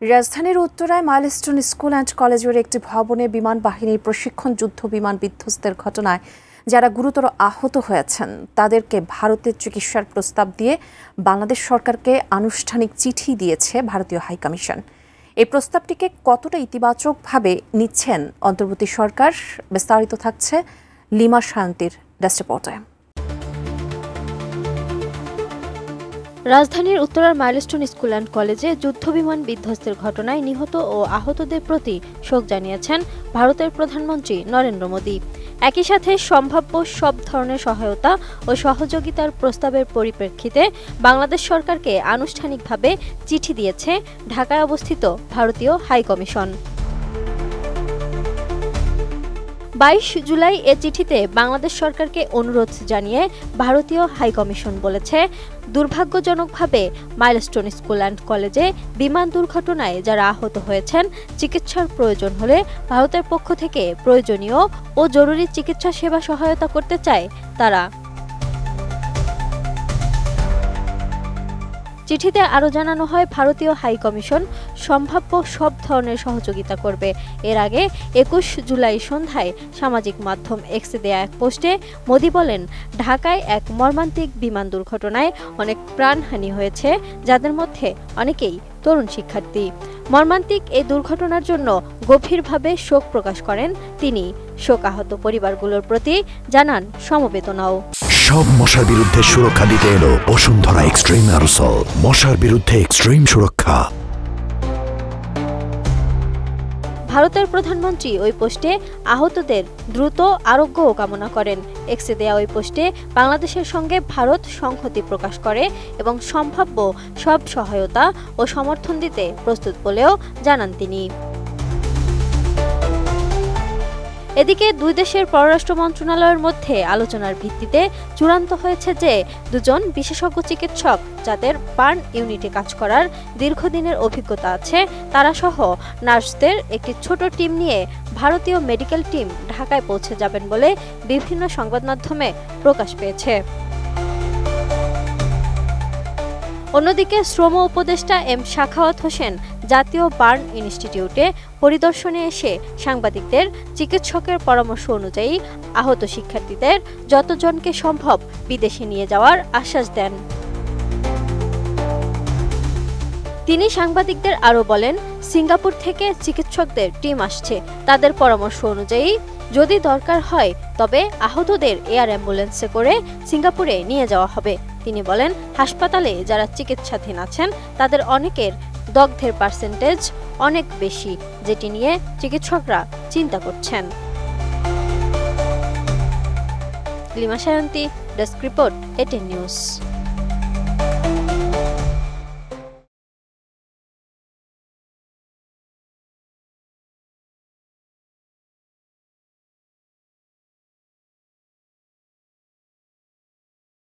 রাজধানীর উত্তরায় milestone school and কলেজের একটি ভবনে বিমান বাহিনীর প্রশিক্ষণ যুদ্ধ বিমান বিধ্বস্তের ঘটনায় যারা গুরুতর আহত হয়েছেন তাদেরকে ভারতের চিকিৎসার প্রস্তাব দিয়ে বাংলাদেশ সরকারকে আনুষ্ঠানিক চিঠি দিয়েছে ভারতীয় হাইকমিশন। এই প্রস্তাবটিকে কতটা ইতিবাচকভাবে নিচ্ছেন অন্তর্বর্তী সরকার, বিস্তারিত থাকছে লিমা সায়ন্তীর ডেস্ক রিপোর্টে। রাজধানীর উত্তরার মাইলস্টোন স্কুল অ্যান্ড কলেজে যুদ্ধবিমান বিধ্বস্তের ঘটনায় নিহত ও আহতদের প্রতি শোক জানিয়েছেন ভারতের প্রধানমন্ত্রী নরেন্দ্র মোদি। একই সাথে সম্ভাব্য সব ধরনের সহায়তা ও সহযোগিতার প্রস্তাবের পরিপ্রেক্ষিতে বাংলাদেশ সরকারকে আনুষ্ঠানিকভাবে চিঠি দিয়েছে ঢাকায় অবস্থিত ভারতীয় হাইকমিশন। 22 জুলাই এ চিঠিতে বাংলাদেশ সরকারকে অনুরোধ জানিয়ে ভারতীয় হাইকমিশন বলেছে, দুর্ভাগ্যজনকভাবে মাইলস্টোন স্কুল অ্যান্ড কলেজে বিমান দুর্ঘটনায় যারা আহত হয়েছেন চিকিৎসার প্রয়োজন হলে ভারতের পক্ষ থেকে প্রয়োজনীয় ও জরুরি চিকিৎসা সেবা সহায়তা করতে চায় তারা। চিঠিতে আরও জানানো হয়, ভারতীয় হাইকমিশন সম্ভাব্য সব ধরনের সহযোগিতা করবে। এর আগে 21 জুলাই সন্ধ্যায় সামাজিক মাধ্যম এক্সে দেয়া এক পোস্টে মোদি বলেন, ঢাকায় এক মর্মান্তিক বিমান দুর্ঘটনায় অনেক প্রাণহানি হয়েছে, যাদের মধ্যে অনেকেই তরুণ শিক্ষার্থী। মর্মান্তিক এই দুর্ঘটনার জন্য গভীরভাবে শোক প্রকাশ করেন তিনি। শোকাহত পরিবারগুলোর প্রতি জানান সমবেদনাও। সব মশার বিরুদ্ধে সুরক্ষা দিতে এলো বসুন্ধরা এক্সট্রিম অ্যারোসল, মশার বিরুদ্ধে এক্সট্রিম সুরক্ষা। ভারতের প্রধানমন্ত্রী ওই পোস্টে আহতদের দ্রুত আরোগ্যও কামনা করেন। এক্সে দেয়া ওই পোস্টে বাংলাদেশের সঙ্গে ভারত সংহতি প্রকাশ করে এবং সম্ভাব্য সব সহায়তা ও সমর্থন দিতে প্রস্তুত বলেও জানান তিনি। এদিকে দুই দেশের পররাষ্ট্র মন্ত্রণালয়ের মধ্যে আলোচনার ভিত্তিতে চূড়ান্ত হয়েছে যে দুজন বিশেষজ্ঞ চিকিৎসক যাদের বার্ন ইউনিটে কাজ করার দীর্ঘদিনের অভিজ্ঞতা আছে তারা সহ নার্সদের একটি ছোট টিম নিয়ে ভারতীয় মেডিকেল টিম ঢাকায় পৌঁছে যাবেন বলে বিভিন্ন সংবাদ মাধ্যমে প্রকাশ পেয়েছে। অন্যদিকে শ্রম উপদেষ্টা এম শাখাওয়াত হোসেন জাতীয় বার্ন ইনস্টিটিউটে পরিদর্শনে এসে সাংবাদিকদের চিকিৎসকের পরামর্শ অনুযায়ী আহত শিক্ষার্থীদের যতজনকে সম্ভব বিদেশে নিয়ে যাওয়ার আশ্বাস দেন। তিনি সাংবাদিকদের আরও বলেন, সিঙ্গাপুর থেকে চিকিৎসকদের টিম আসছে, তাদের পরামর্শ অনুযায়ী যদি দরকার হয় তবে আহতদের এয়ার অ্যাম্বুলেন্সে করে সিঙ্গাপুরে নিয়ে যাওয়া হবে। তিনি বলেন, হাসপাতালে যারা চিকিৎসাধীন আছেন তাদের অনেকের দগ্ধের পার্সেন্টেজ অনেক বেশি, যেটি নিয়ে চিকিৎসকরা চিন্তা করছেন। Lima Sayanti, desk report, ATN news.